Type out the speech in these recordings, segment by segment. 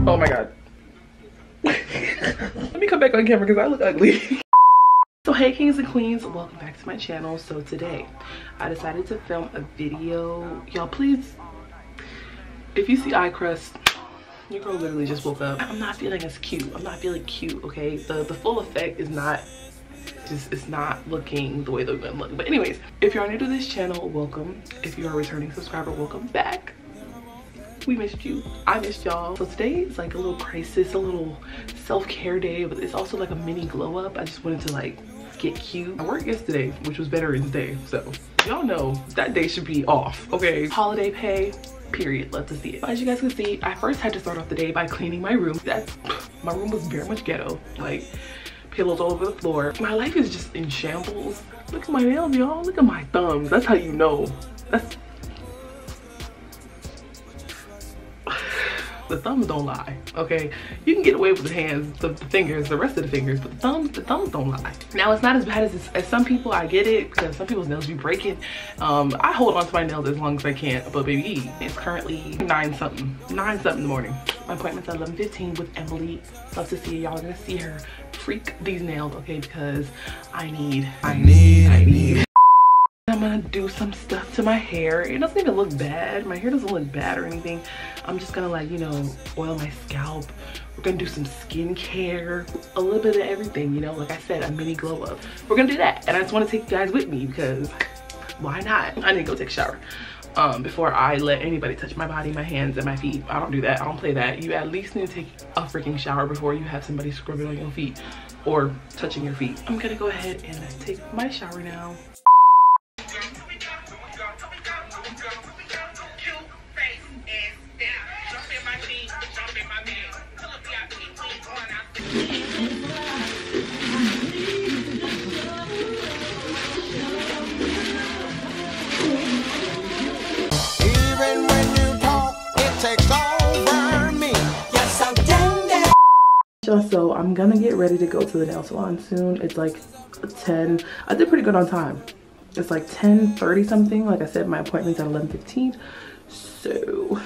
Oh my god. Let me come back on camera because I look ugly. So hey kings and queens, welcome back to my channel. So today I decided to film a video. Y'all please, if you see eye crust, your girl literally just woke up. I'm not feeling as cute. I'm not feeling cute, okay? The full effect is not, it's not looking the way they're gonna look. But anyways, if you're new to this channel, welcome. If you're a returning subscriber, welcome back. We missed you. I missed y'all. So today is like a little crisis, a little self-care day, but it's also like a mini glow up. I just wanted to like get cute. I worked yesterday, which was Veterans Day, so y'all know that day should be off, okay? Holiday pay, period. Let's see it. As you guys can see, I first had to start off the day by cleaning my room. My room was very much ghetto, like pillows all over the floor. My life is just in shambles. Look at my nails, y'all. Look at my thumbs. That's how you know. That's the thumbs don't lie, okay? You can get away with the hands, the fingers, the rest of the fingers, but the thumbs don't lie. Now it's not as bad as some people. I get it, because some people's nails be breaking. I hold on to my nails as long as I can, but baby, it's currently 9 something in the morning. My appointment's at 11:15 with Emily. Love to see y'all. Gonna see her freak these nails, okay? Because I need. I'm gonna do some stuff to my hair. It doesn't even look bad. My hair doesn't look bad or anything. I'm just gonna like, you know, oil my scalp. We're gonna do some skincare, a little bit of everything, you know, like I said, a mini glow up. We're gonna do that. And I just wanna take you guys with me because why not? I need to go take a shower before I let anybody touch my body, my hands, and my feet. I don't do that, I don't play that. You at least need to take a freaking shower before you have somebody scrubbing on your feet or touching your feet. I'm gonna go ahead and take my shower now. So I'm gonna get ready to go to the nail salon soon. It's like 10. I did pretty good on time. It's like 10:30 something. Like I said, my appointment's at 11:15. So,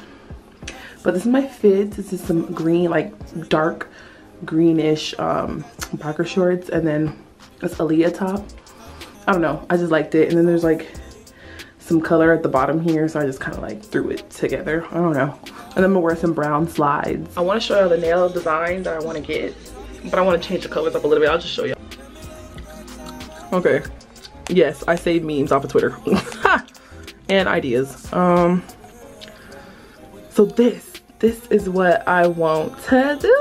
but this is my fit. This is some green, like dark greenish biker shorts, and then this Aaliyah top. I don't know, I just liked it. And then there's like some color at the bottom here, so I just kind of like threw it together. I don't know. And then I'm gonna wear some brown slides. I want to show you the nail design that I want to get, but I want to change the colors up a little bit. I'll just show you. Okay, yes, I save memes off of Twitter and ideas. So this is what I want to do.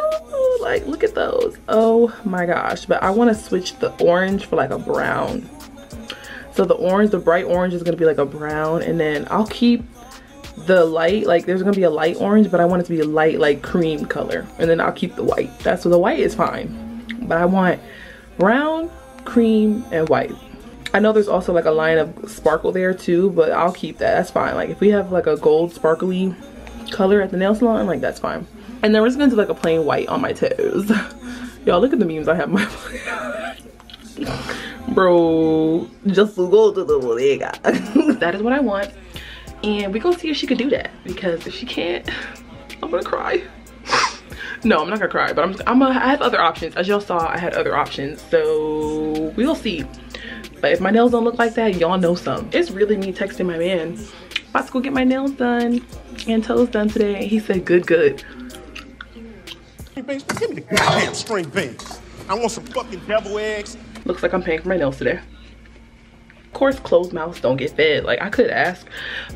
Like, look at those. Oh my gosh. But I want to switch the orange for like a brown. So the orange, the bright orange is gonna be like a brown, and then I'll keep the light, like there's gonna be a light orange, but I want it to be a light like cream color, and then I'll keep the white. That's so the white is fine, but I want brown, cream, and white. I know there's also like a line of sparkle there too, but I'll keep that. That's fine. Like if we have like a gold sparkly color at the nail salon, like that's fine. And then we're just gonna do like a plain white on my toes. Y'all look at the memes I have in my bro, just to go to the bodega. That is what I want, and we're gonna see if she can do that, because if she can't, I'm gonna cry. No, I'm not gonna cry, but I have other options. As y'all saw, I had other options, so we'll see. But if my nails don't look like that, y'all know some. It's really me texting my man, about to go get my nails done and toes done today, and he said good. Give me the goddamn string beans. I want some fucking devil eggs. Looks like I'm paying for my nails today. Of course, closed mouths don't get fed. Like, I could ask,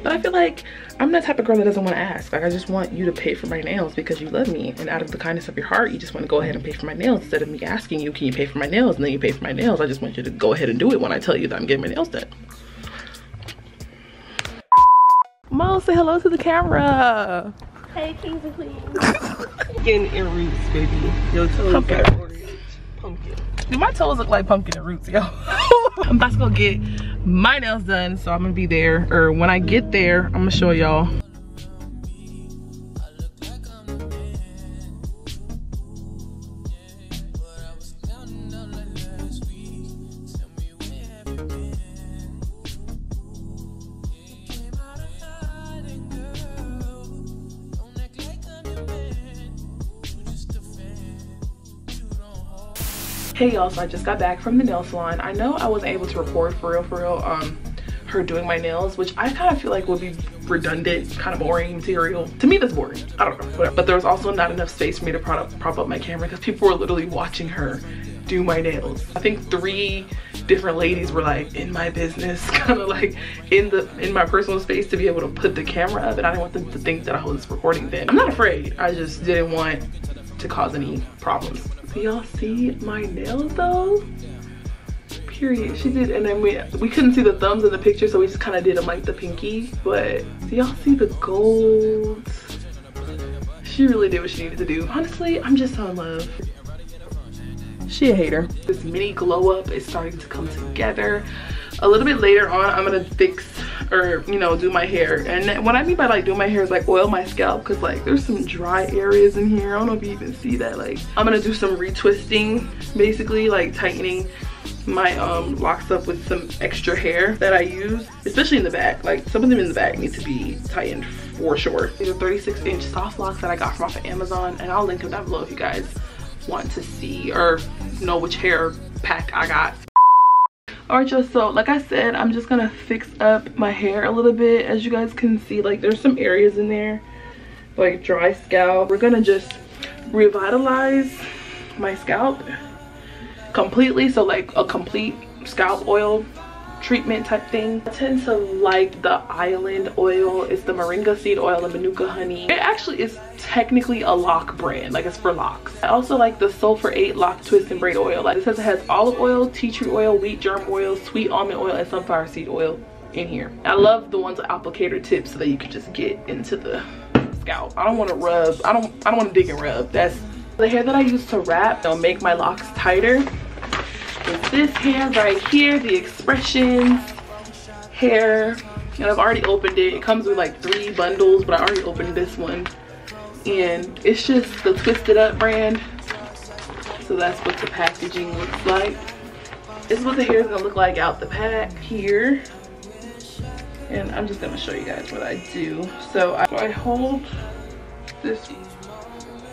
but I feel like I'm that type of girl that doesn't want to ask. Like, I just want you to pay for my nails because you love me, and out of the kindness of your heart, you just want to go ahead and pay for my nails instead of me asking you, can you pay for my nails? And then you pay for my nails. I just want you to go ahead and do it when I tell you that I'm getting my nails done. Mo, say hello to the camera. Hey, kings and queens. Pumpkin and roots, baby. Your toes got orange. Pumpkin. Do my toes look like pumpkin and roots, yo? I'm about to go get my nails done, so I'm gonna be there. Or when I get there, I'm gonna show y'all. Hey y'all, so I just got back from the nail salon. I know I wasn't able to record for real her doing my nails, which I kind of feel like would be redundant, kind of boring material. To me, that's boring. I don't know, whatever. But there was also not enough space for me to prop up my camera because people were literally watching her do my nails. I think 3 different ladies were like in my business, kind of like in my personal space to be able to put the camera up, and I didn't want them to think that I was recording them. I'm not afraid, I just didn't want to cause any problems. So y'all see my nails though? Period. She did, and then we couldn't see the thumbs in the picture, so we just kind of did them like the pinky. But do y'all see the gold? She really did what she needed to do. Honestly, I'm just so in love. She a hater. This mini glow up is starting to come together. A little bit later on, I'm gonna fix or, you know, do my hair. And what I mean by like do my hair is like oil my scalp, because like there's some dry areas in here. I don't know if you even see that. Like I'm gonna do some retwisting, basically like tightening my locks up with some extra hair that I use, especially in the back. Like some of them in the back need to be tightened for sure. These are 36-inch soft locks that I got from off of Amazon, and I'll link them down below if you guys want to see or know which hair pack I got. Alright y'all, so like I said, I'm just gonna fix up my hair a little bit. As you guys can see, like there's some areas in there like dry scalp. We're gonna just revitalize my scalp completely, so like a complete scalp oil treatment type thing. I tend to like the island oil. It's the moringa seed oil and manuka honey. It actually is technically a lock brand, like it's for locks. I also like the sulfur 8 lock twist and braid oil. Like it says it has olive oil, tea tree oil, wheat germ oil, sweet almond oil, and sunflower seed oil in here. I love the ones with applicator tips so that you can just get into the scalp. I don't want to rub. I don't want to dig and rub. That's the hair that I use to wrap. It'll make my locks tighter. It's this hair right here, the Expressions hair, and I've already opened it. It comes with like 3 bundles, but I already opened this one, and it's just the Twisted Up brand. So that's what the packaging looks like. This is what the hair is gonna look like out the pack here, and I'm just gonna show you guys what I do. So I hold this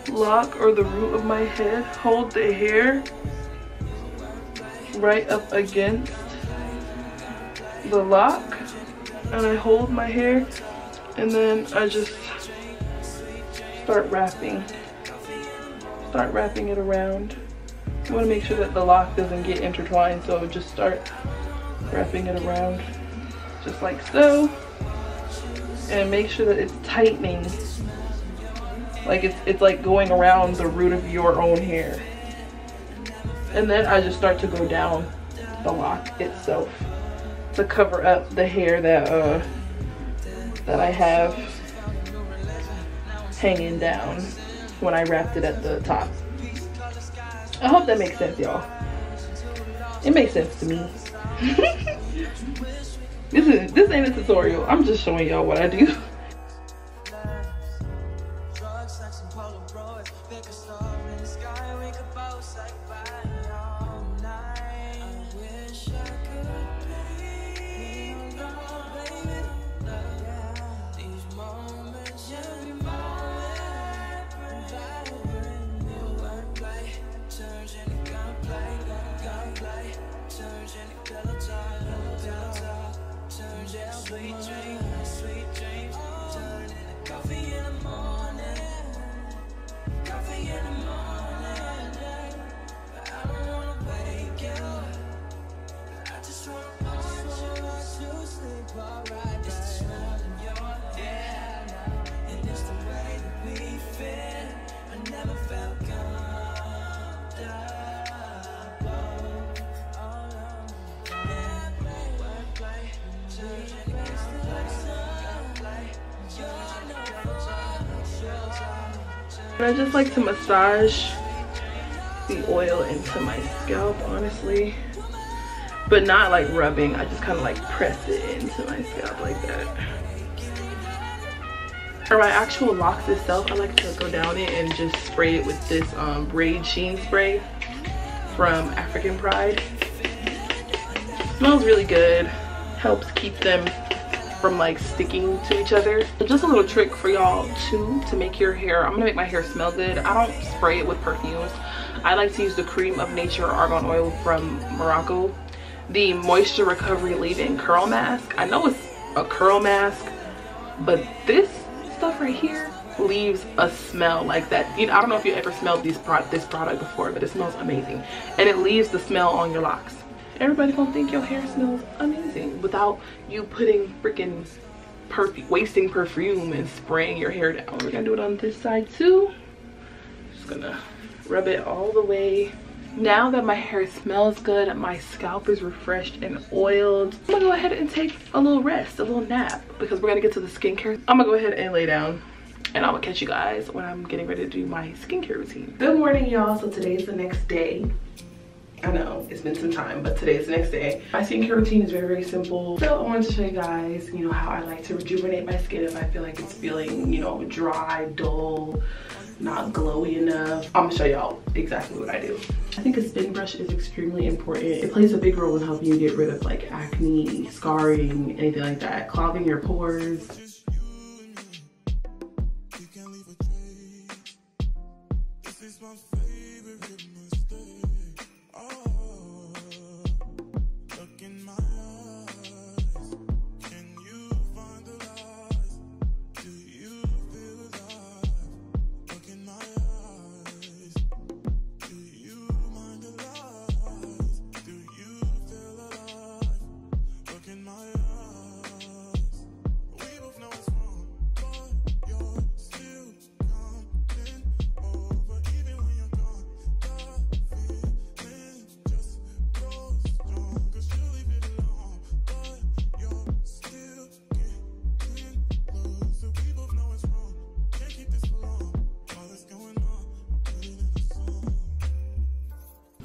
lock or the root of my head, hold the hair right up against the lock, and I hold my hair, and then I just start wrapping it around. You want to make sure that the lock doesn't get intertwined, so just start wrapping it around just like so, and make sure that it's tightening, like it's like going around the root of your own hair. And then I just start to go down the lock itself to cover up the hair that that I have hanging down when I wrapped it at the top. I hope that makes sense, y'all. It makes sense to me. This ain't a tutorial. I'm just showing y'all what I do. I just like to massage the oil into my scalp, honestly, but not like rubbing. I just kind of like press it into my scalp like that. For my actual locks itself, I like to go down it and just spray it with this braid sheen spray from African Pride. It smells really good, helps keep them from like sticking to each other. Just a little trick for y'all too, to make your hair, I'm gonna make my hair smell good. I don't spray it with perfumes. I like to use the Cream of Nature Argan Oil from Morocco, the Moisture Recovery Leave-In Curl Mask. I know it's a curl mask, but this stuff right here leaves a smell like that. You know, I don't know if you ever smelled this product before, but it smells amazing, and it leaves the smell on your locks. Everybody gonna think your hair smells amazing without you putting freaking wasting perfume and spraying your hair down. We're gonna do it on this side too. Just gonna rub it all the way. Now that my hair smells good, my scalp is refreshed and oiled, I'm gonna go ahead and take a little rest, a little nap, because we're gonna get to the skincare. I'm gonna go ahead and lay down, and I will catch you guys when I'm getting ready to do my skincare routine. Good morning, y'all. So today's the next day. I know it's been some time, but today's the next day. My skincare routine is very, very simple. So I wanted to show you guys, you know, how I like to rejuvenate my skin if I feel like it's feeling, you know, dry, dull, not glowy enough. I'm gonna show y'all exactly what I do. I think a spin brush is extremely important. It plays a big role in helping you get rid of like acne, scarring, anything like that, clogging your pores.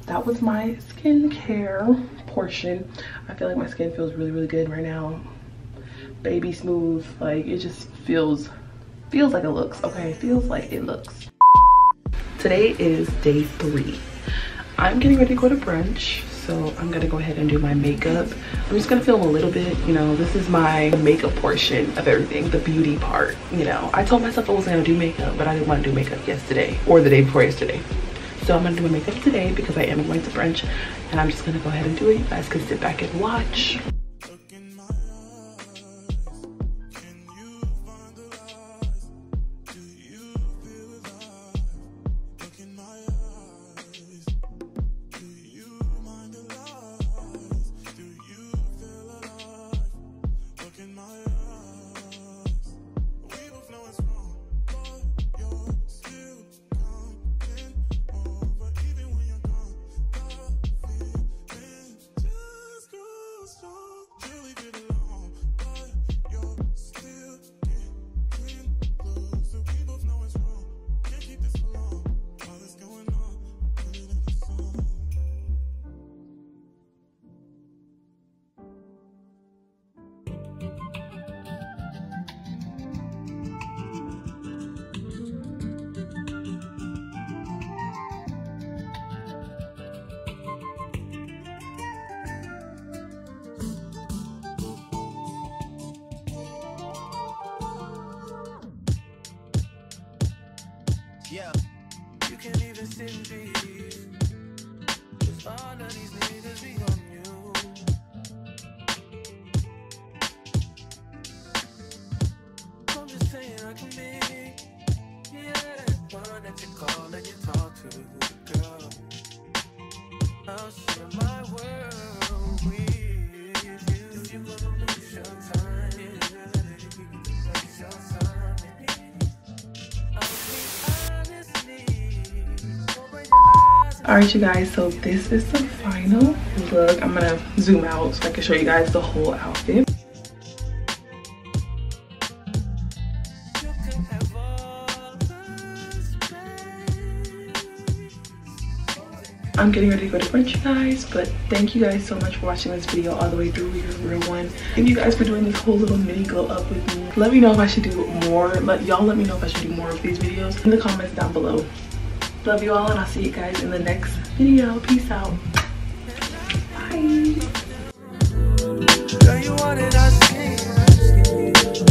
That was my skincare portion. I feel like my skin feels really, really good right now. Baby smooth, like it just feels like it looks, okay? Feels like it looks. Today is day 3. I'm getting ready to go to brunch, so I'm gonna go ahead and do my makeup. I'm just gonna film a little bit, you know, this is my makeup portion of everything, the beauty part, you know. I told myself I wasn't gonna do makeup, but I didn't want to do makeup yesterday or the day before yesterday. So I'm gonna do my makeup today because I am going to brunch, and I'm just gonna go ahead and do it. You guys can sit back and watch. Yeah, you can't even sit in peace, 'cause all of these niggas be on you. I'm just saying I can be, yeah, that one that you call and you talk to, girl. I'll share my world with you. If you wanna lose your time, waste your time. Alright, you guys, so this is the final look. I'm gonna zoom out so I can show you guys the whole outfit. I'm getting ready to go to brunch, you guys, but thank you guys so much for watching this video all the way through. You're a real one. Thank you guys for doing this whole little mini glow up with me. Let me know if I should do more. Y'all let me know if I should do more of these videos in the comments down below. Love you all, and I'll see you guys in the next video. Peace out. Bye.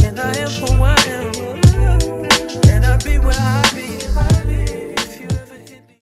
And I am who I am. And I be where I